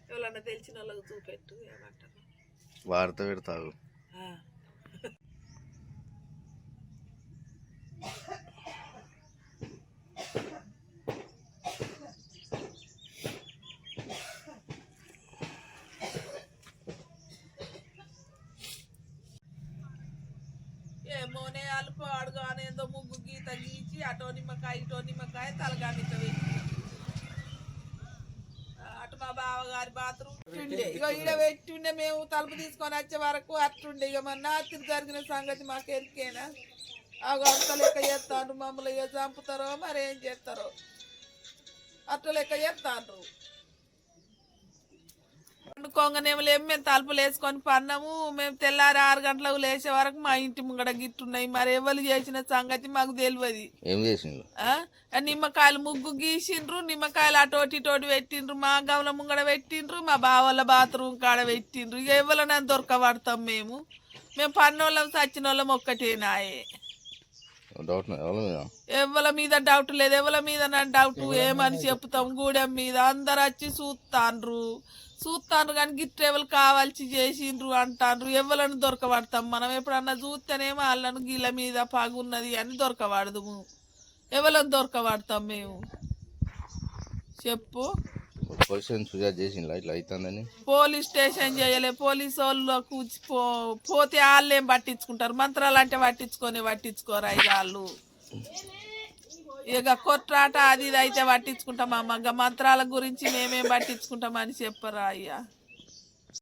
ఎవరన్నా తెలిసిన వాళ్ళకి చూపెట్టు ఏమంటారు వార్త పెడతావు. ఏమోనే అలుపు అడుగానే ఏదో ముగ్గు గీత గీచి అటో నిమ్మకాయ తలగానిత పెట్టి అటు మా బావగారి బాత్రూమ్ ఉండే ఇక ఈడ పెట్టిండే మేము తలుపు తీసుకొని వచ్చే వరకు అట్టుండే ఇక మన రాత్రి జరిగిన సంగతి మాకు ఎరికేనా ఆ అంత లెక్క చేస్తాను మమ్మల్ని ఇక చంపుతారో మరి ఏం చేస్తారో అట్ట లెక్క చేస్తాను వండుకోగానేమో మేము తలుపులు వేసుకొని పన్నాము మేము తెల్లారి 6 గంటలకు లేచే వరకు మా ఇంటి ముంగడ గిట్టున్నాయి మరి ఎవరు చేసిన సంగతి మాకు తెలియదు. నిమ్మకాయలు ముగ్గు గీసిండ్రు నిమ్మకాయలు అటోటి పెట్టిండ్రు మా గవల ముంగడ పెట్టిండ్రు మా బావల బాత్రూమ్ కాడ పెట్టిండ్రు ఇక ఎవరైనా దొరకబడతాం మేము పన్నోళ్ళం చచ్చిన వాళ్ళం ఒక్కటేనాయే ఎవరి మీద డౌట్ లేదు ఎవరి మీద నా డౌట్ ఏమని చెప్తాం గూడెం మీద అందరు వచ్చి చూస్తాను కానీ గిట్టెవలు కావాల్సి చేసిండ్రు అంటాండ్రు ఎవరిని దొరకబడతాం మనం ఎప్పుడన్నా చూస్తేనేమో వాళ్ళను గీళ్ళ మీద పగున్నది అని దొరకబడదు ఎవరిని దొరకబడతాం మేము చెప్పు. పోలీస్ స్టేషన్ చేయలే పోలీసు వాళ్ళకు పోతే వాళ్ళేం పట్టించుకుంటారు మంత్రాలు అంటే పట్టించుకోరా ఇక వాళ్ళు ఇక కొట్రాట అది ఇది అయితే పట్టించుకుంటాం అమ్మ మంత్రాల గురించి మేమేం పట్టించుకుంటామని చెప్పరా అయ్యా.